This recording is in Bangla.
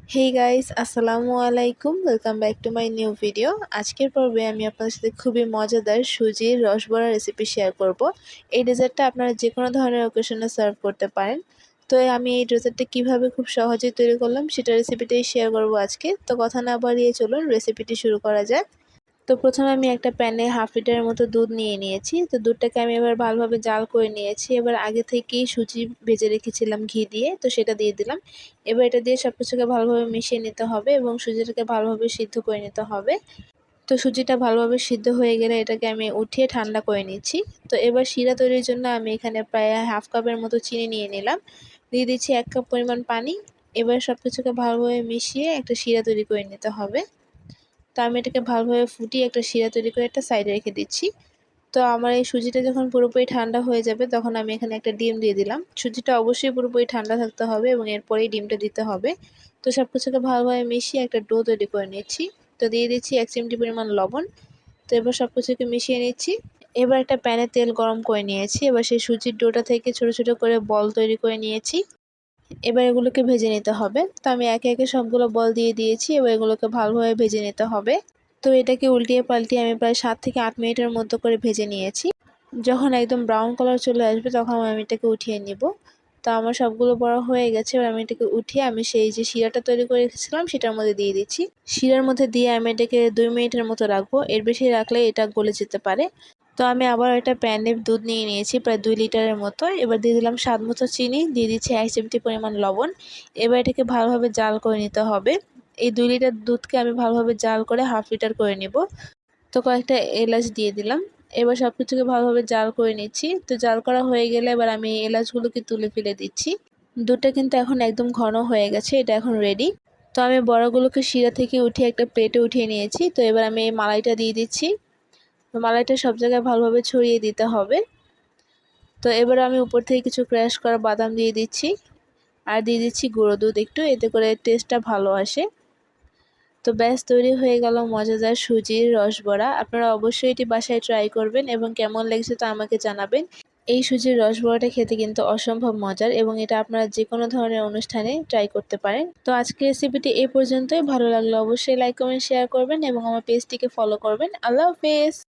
হেই গাইস, আসসালামু আলাইকুম। Welcome back to my new video. আজকের পর্বে আমি আপনাদের সাথে খুবই মজাদার সুজির রসবড়া রেসিপি শেয়ার করব। এই ডেজার্টটা আপনারা যে কোনো ধরনের অকেশনে সার্ভ করতে পারেন। তো আমি এই ডেজার্টটা কিভাবে খুব সহজেই তৈরি করলাম সেটা রেসিপিটাই শেয়ার করব আজকে। তো কথা না বাড়িয়ে চলুন রেসিপিটি শুরু করা যাক। তো প্রথমে আমি একটা প্যানে হাফ লিটারের মতো দুধ নিয়ে নিয়েছি। তো দুধটাকে আমি এবার ভালোভাবে জাল করে নিয়েছি। এবার আগে থেকেই সুজি ভেজে রেখেছিলাম ঘি দিয়ে, তো সেটা দিয়ে দিলাম। এবার এটা দিয়ে সব কিছুকে ভালোভাবে মিশিয়ে নিতে হবে এবং সুজিটাকে ভালোভাবে সিদ্ধ করে নিতে হবে। তো সুজিটা ভালোভাবে সিদ্ধ হয়ে গেলে এটাকে আমি উঠিয়ে ঠান্ডা করে নিচ্ছি। তো এবার শিরা তৈরির জন্য আমি এখানে প্রায় হাফ কাপের মতো চিনি নিয়ে নিলাম। দিয়ে দিচ্ছি 1 কাপ পরিমাণ পানি। এবার সব কিছুকে ভালোভাবে মিশিয়ে একটা শিরা তৈরি করে নিতে হবে। তো আমি এটাকে ভালোভাবে ফুটিয়ে একটা শিরা তৈরি করে একটা সাইডে রেখে দিচ্ছি। তো আমার এই সুজিটা যখন পুরোপুরি ঠান্ডা হয়ে যাবে তখন আমি এখানে একটা ডিম দিয়ে দিলাম। সুজিটা অবশ্যই পুরোপুরি ঠান্ডা থাকতে হবে এবং এরপরেই ডিমটা দিতে হবে। তো সব কিছুকে ভালোভাবে মিশিয়ে একটা ডো তৈরি করে নিচ্ছি। তো দিয়ে দিচ্ছি 1 চিমটি পরিমাণ লবণ। তো এবার সব কিছুকে মিশিয়ে নিচ্ছি। এবার একটা প্যানে তেল গরম করে নিয়েছি। এবার সেই সুজির ডোটা থেকে ছোট ছোট করে বল তৈরি করে নিয়েছি। এবার এগুলোকে ভেজে নিতে হবে। তো আমি একে একে সবগুলো বল দিয়ে দিয়েছি। এবার এগুলোকে ভালোভাবে ভেজে নিতে হবে। তো এটাকে উল্টিয়ে পাল্টিয়ে আমি প্রায় 7 থেকে 8 মিনিটের মতো করে ভেজে নিয়েছি। যখন একদম ব্রাউন কালার চলে আসবে তখন আমি এটাকে উঠিয়ে নিব। তো আমার সবগুলো বড়া হয়ে গেছে। এবার আমি এটাকে উঠিয়ে আমি সেই যে শিরাটা তৈরি করে রেখেছিলাম সেটার মধ্যে দিয়ে দিচ্ছি। শিরার মধ্যে দিয়ে আমি এটাকে 2 মিনিটের মতো রাখবো। এর বেশি রাখলে এটা গলে যেতে পারে। তো আমি আবার একটা প্যানে দুধ নিয়ে নিয়েছি প্রায় 2 লিটারের মতো। এবার দিয়ে দিলাম স্বাদ মতো চিনি, দিয়ে দিচ্ছি 1 চিমটি পরিমাণ লবণ। এবার এটাকে ভালোভাবে জাল করে নিতে হবে। এই 2 লিটার দুধকে আমি ভালোভাবে জাল করে হাফ লিটার করে নিব। তো কয়েকটা এলাচ দিয়ে দিলাম। এবার সব কিছুকে ভালোভাবে জাল করে নিচ্ছি। তো জাল করা হয়ে গেলে এবার আমি এই এলাচগুলোকে তুলে ফেলে দিচ্ছি। দুধটা কিন্তু এখন একদম ঘন হয়ে গেছে, এটা এখন রেডি। তো আমি বড়াগুলোকে শিরা থেকে উঠিয়ে একটা প্লেটে উঠিয়ে নিয়েছি। তো এবার আমি এই মালাইটা দিয়ে দিচ্ছি। তো মালাইটা সব জায়গায় ভালোভাবে ছড়িয়ে দিতে হবে। তো এবার আমি উপর থেকে কিছু ক্র্যাশ করা বাদাম দিয়ে দিচ্ছি। আর দিয়ে দিচ্ছি গুঁড়ো দুধ একটু, এতে করে টেস্টটা ভালো আসে। তো ব্যাস তৈরি হয়ে গেল মজাদার সুজির রসবড়া। আপনারা অবশ্যই এটি বাসায় ট্রাই করবেন এবং কেমন লেগেছে তা আমাকে জানাবেন। এই সুজির রসবড়াটা খেতে কিন্তু অসম্ভব মজার এবং এটা আপনারা যে কোনো ধরনের অনুষ্ঠানে ট্রাই করতে পারেন। তো আজকের রেসিপিটি এই পর্যন্তই। ভালো লাগলে অবশ্যই লাইক কমেন্ট শেয়ার করবেন এবং আমার পেজটিকে ফলো করবেন। আল্লাহ হাফেজ।